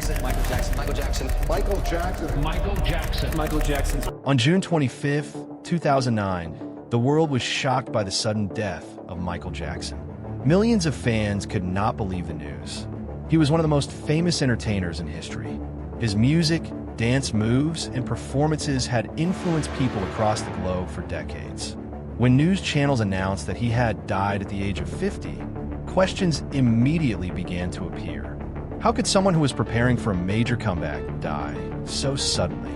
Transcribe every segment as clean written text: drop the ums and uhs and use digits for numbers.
Jackson. Michael Jackson. Michael Jackson. Michael Jackson. Michael Jackson. Michael Jackson. On June 25th, 2009, the world was shocked by the sudden death of Michael Jackson. Millions of fans could not believe the news. He was one of the most famous entertainers in history. His music, dance moves, and performances had influenced people across the globe for decades. When news channels announced that he had died at the age of 50, questions immediately began to appear. How could someone who was preparing for a major comeback die so suddenly?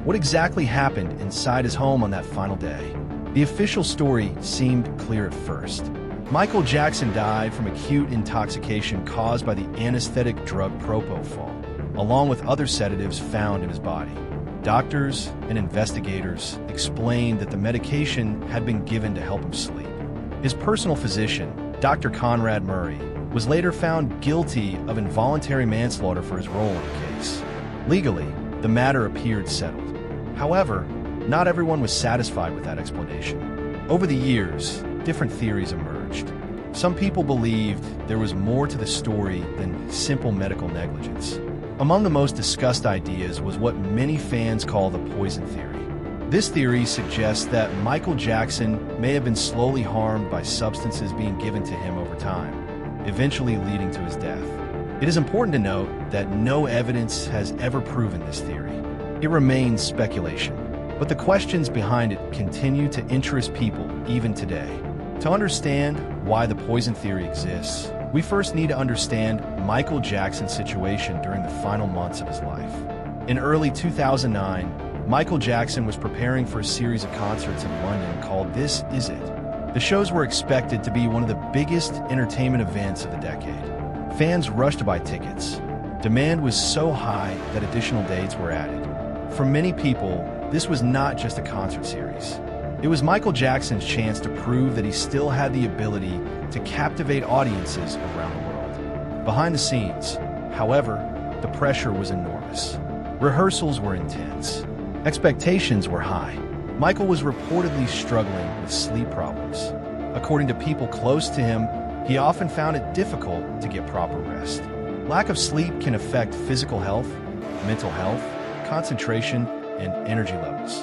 What exactly happened inside his home on that final day? The official story seemed clear at first. Michael Jackson died from acute intoxication caused by the anesthetic drug propofol, along with other sedatives found in his body. Doctors and investigators explained that the medication had been given to help him sleep. His personal physician, Dr. Conrad Murray, was later found guilty of involuntary manslaughter for his role in the case. Legally, the matter appeared settled. However, not everyone was satisfied with that explanation. Over the years, different theories emerged. Some people believed there was more to the story than simple medical negligence. Among the most discussed ideas was what many fans call the poison theory. This theory suggests that Michael Jackson may have been slowly harmed by substances being given to him over time, eventually leading to his death. It is important to note that no evidence has ever proven this theory. It remains speculation, but the questions behind it continue to interest people even today. To understand why the poison theory exists, we first need to understand Michael Jackson's situation during the final months of his life. In early 2009, Michael Jackson was preparing for a series of concerts in London called This Is It. The shows were expected to be one of the biggest entertainment events of the decade. Fans rushed to buy tickets. Demand was so high that additional dates were added. For many people, this was not just a concert series. It was Michael Jackson's chance to prove that he still had the ability to captivate audiences around the world. Behind the scenes, however, the pressure was enormous. Rehearsals were intense. Expectations were high. Michael was reportedly struggling with sleep problems. According to people close to him, he often found it difficult to get proper rest. Lack of sleep can affect physical health, mental health, concentration, and energy levels.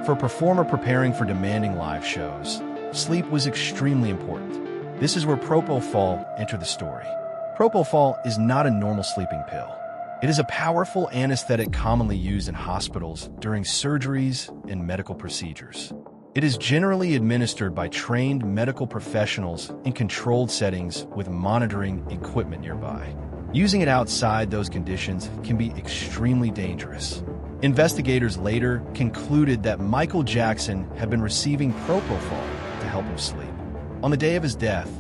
For a performer preparing for demanding live shows, sleep was extremely important. This is where propofol entered the story. Propofol is not a normal sleeping pill. It is a powerful anesthetic commonly used in hospitals during surgeries and medical procedures. It is generally administered by trained medical professionals in controlled settings with monitoring equipment nearby. Using it outside those conditions can be extremely dangerous. Investigators later concluded that Michael Jackson had been receiving propofol to help him sleep. On the day of his death,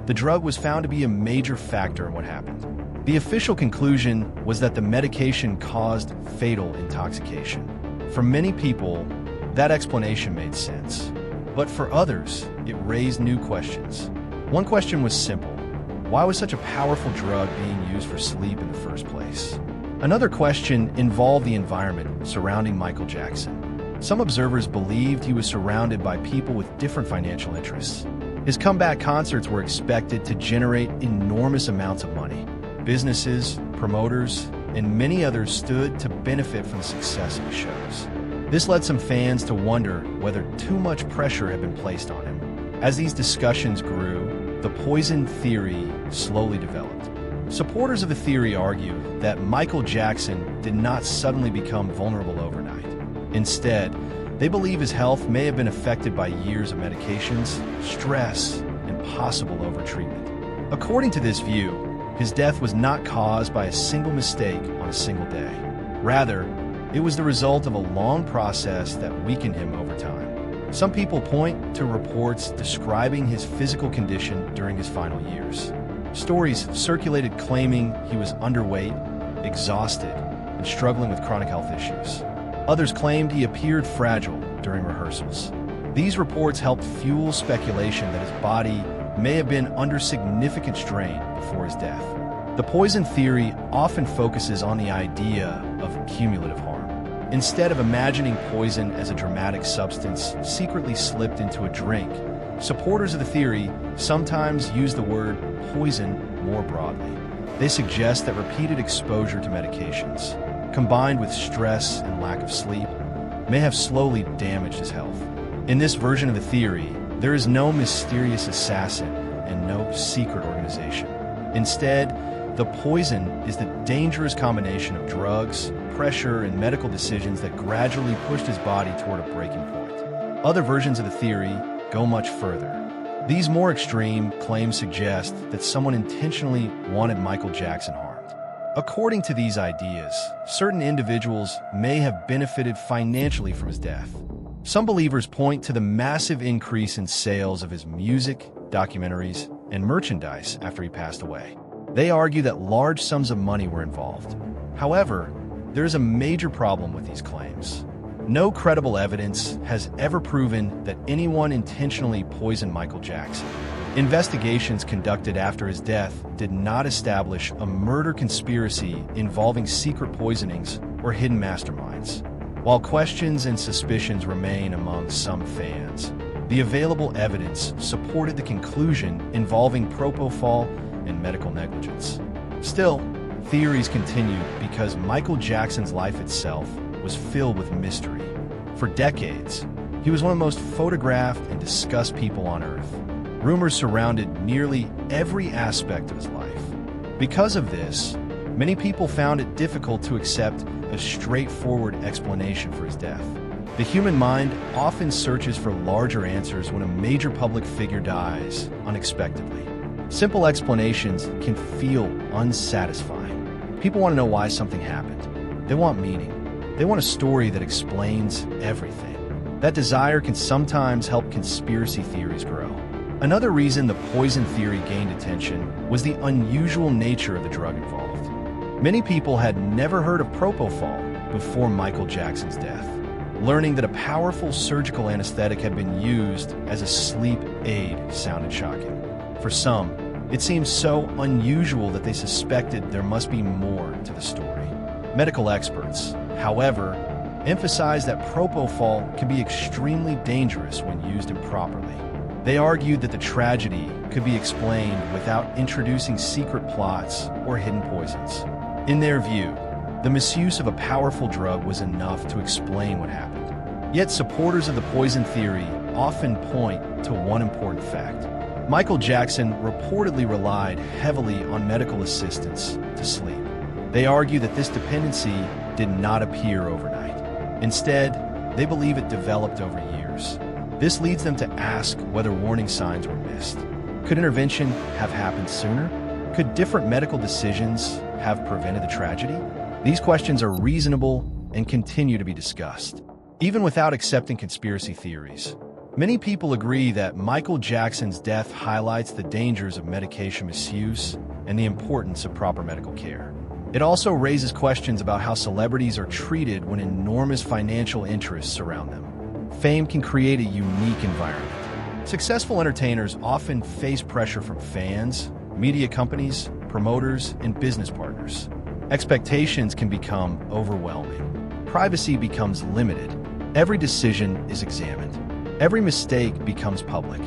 the drug was found to be a major factor in what happened. The official conclusion was that the medication caused fatal intoxication. For many people, that explanation made sense. But for others, it raised new questions. One question was simple. Why was such a powerful drug being used for sleep in the first place? Another question involved the environment surrounding Michael Jackson. Some observers believed he was surrounded by people with different financial interests. His comeback concerts were expected to generate enormous amounts of money. Businesses, promoters, and many others stood to benefit from the success of the shows. This led some fans to wonder whether too much pressure had been placed on him. As these discussions grew, the poison theory slowly developed. Supporters of the theory argue that Michael Jackson did not suddenly become vulnerable overnight. Instead, they believe his health may have been affected by years of medications, stress, and possible overtreatment. According to this view, his death was not caused by a single mistake on a single day. Rather, it was the result of a long process that weakened him over time. Some people point to reports describing his physical condition during his final years. Stories circulated claiming he was underweight, exhausted, and struggling with chronic health issues. Others claimed he appeared fragile during rehearsals. These reports helped fuel speculation that his body may have been under significant strain before his death. The poison theory often focuses on the idea of cumulative harm. Instead of imagining poison as a dramatic substance secretly slipped into a drink, supporters of the theory sometimes use the word poison more broadly. They suggest that repeated exposure to medications, combined with stress and lack of sleep, may have slowly damaged his health. In this version of the theory, there is no mysterious assassin and no secret organization. Instead, the poison is the dangerous combination of drugs, pressure, and medical decisions that gradually pushed his body toward a breaking point. Other versions of the theory go much further. These more extreme claims suggest that someone intentionally wanted Michael Jackson harmed. According to these ideas, certain individuals may have benefited financially from his death. Some believers point to the massive increase in sales of his music, documentaries, and merchandise after he passed away. They argue that large sums of money were involved. However, there is a major problem with these claims. No credible evidence has ever proven that anyone intentionally poisoned Michael Jackson. Investigations conducted after his death did not establish a murder conspiracy involving secret poisonings or hidden masterminds. While questions and suspicions remain among some fans, the available evidence supported the conclusion involving propofol and medical negligence. Still, theories continued because Michael Jackson's life itself was filled with mystery. For decades, he was one of the most photographed and discussed people on Earth. Rumors surrounded nearly every aspect of his life. Because of this, many people found it difficult to accept a straightforward explanation for his death. The human mind often searches for larger answers when a major public figure dies unexpectedly. Simple explanations can feel unsatisfying. People want to know why something happened. They want meaning. They want a story that explains everything. That desire can sometimes help conspiracy theories grow. Another reason the poison theory gained attention was the unusual nature of the drug involved. Many people had never heard of propofol before Michael Jackson's death. Learning that a powerful surgical anesthetic had been used as a sleep aid sounded shocking. For some, it seemed so unusual that they suspected there must be more to the story. Medical experts, however, emphasized that propofol can be extremely dangerous when used improperly. They argued that the tragedy could be explained without introducing secret plots or hidden poisons. In their view, the misuse of a powerful drug was enough to explain what happened. Yet supporters of the poison theory often point to one important fact. Michael Jackson reportedly relied heavily on medical assistance to sleep. They argue that this dependency did not appear overnight. Instead, they believe it developed over years. This leads them to ask whether warning signs were missed. Could intervention have happened sooner? Could different medical decisions have prevented the tragedy? These questions are reasonable and continue to be discussed. Even without accepting conspiracy theories, many people agree that Michael Jackson's death highlights the dangers of medication misuse and the importance of proper medical care. It also raises questions about how celebrities are treated when enormous financial interests surround them. Fame can create a unique environment. Successful entertainers often face pressure from fans, media companies, promoters, and business partners. Expectations can become overwhelming. Privacy becomes limited. Every decision is examined. Every mistake becomes public.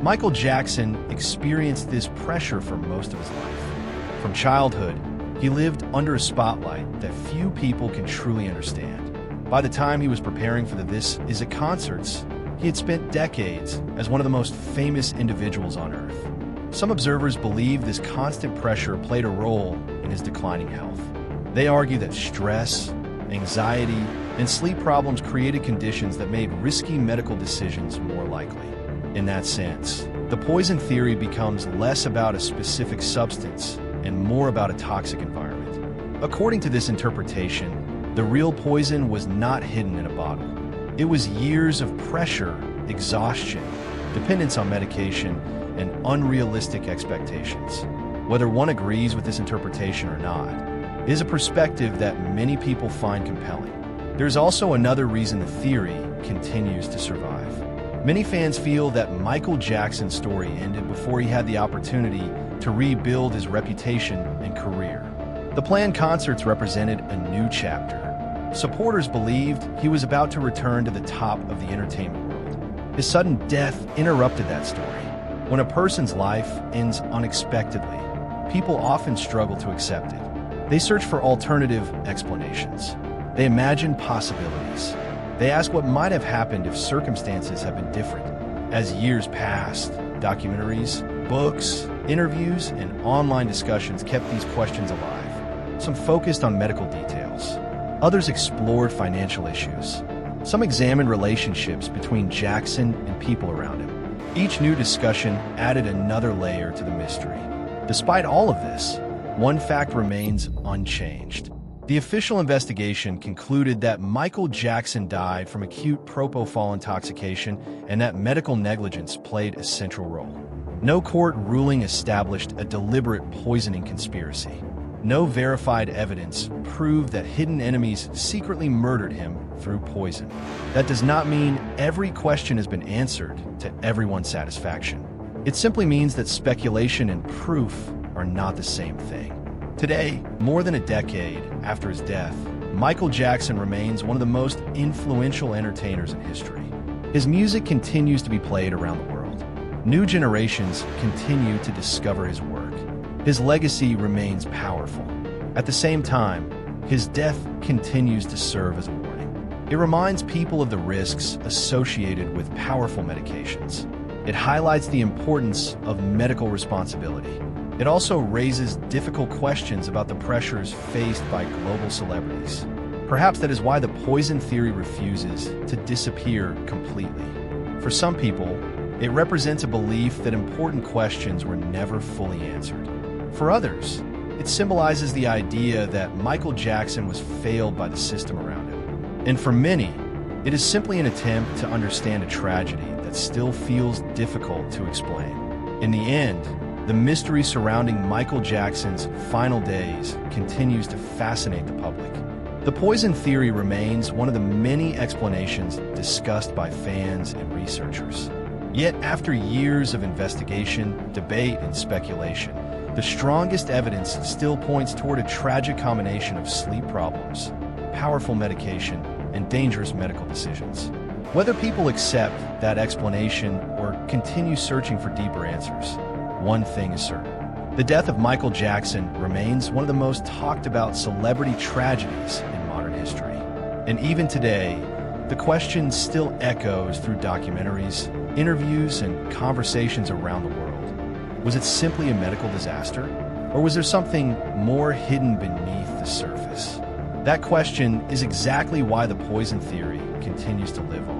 Michael Jackson experienced this pressure for most of his life. From childhood, he lived under a spotlight that few people can truly understand. By the time he was preparing for the This Is It concerts, he had spent decades as one of the most famous individuals on Earth. Some observers believe this constant pressure played a role in his declining health. They argue that stress, anxiety, and sleep problems created conditions that made risky medical decisions more likely. In that sense, the poison theory becomes less about a specific substance and more about a toxic environment. According to this interpretation, the real poison was not hidden in a bottle. It was years of pressure, exhaustion, dependence on medication, and unrealistic expectations. Whether one agrees with this interpretation or not, it is a perspective that many people find compelling. There's also another reason the theory continues to survive. Many fans feel that Michael Jackson's story ended before he had the opportunity to rebuild his reputation and career. The planned concerts represented a new chapter. Supporters believed he was about to return to the top of the entertainment world. His sudden death interrupted that story. When a person's life ends unexpectedly, people often struggle to accept it. They search for alternative explanations. They imagine possibilities. They ask what might have happened if circumstances had been different. As years passed, documentaries, books, interviews, and online discussions kept these questions alive. Some focused on medical details. Others explored financial issues. Some examined relationships between Jackson and people around him. Each new discussion added another layer to the mystery. Despite all of this, one fact remains unchanged. The official investigation concluded that Michael Jackson died from acute propofol intoxication and that medical negligence played a central role. No court ruling established a deliberate poisoning conspiracy. No verified evidence proved that hidden enemies secretly murdered him through poison. That does not mean every question has been answered to everyone's satisfaction. It simply means that speculation and proof are not the same thing. Today, more than a decade after his death, Michael Jackson remains one of the most influential entertainers in history. His music continues to be played around the world. New generations continue to discover his work. His legacy remains powerful. At the same time, his death continues to serve as a warning. It reminds people of the risks associated with powerful medications. It highlights the importance of medical responsibility. It also raises difficult questions about the pressures faced by global celebrities. Perhaps that is why the poison theory refuses to disappear completely. For some people, it represents a belief that important questions were never fully answered. For others, it symbolizes the idea that Michael Jackson was failed by the system around him. And for many, it is simply an attempt to understand a tragedy that still feels difficult to explain. In the end, the mystery surrounding Michael Jackson's final days continues to fascinate the public. The poison theory remains one of the many explanations discussed by fans and researchers. Yet, after years of investigation, debate, and speculation, the strongest evidence still points toward a tragic combination of sleep problems, powerful medication, and dangerous medical decisions. Whether people accept that explanation or continue searching for deeper answers, one thing is certain. The death of Michael Jackson remains one of the most talked about celebrity tragedies in modern history. And even today, the question still echoes through documentaries, interviews, and conversations around the world. Was it simply a medical disaster? Or was there something more hidden beneath the surface? That question is exactly why the poison theory continues to live on.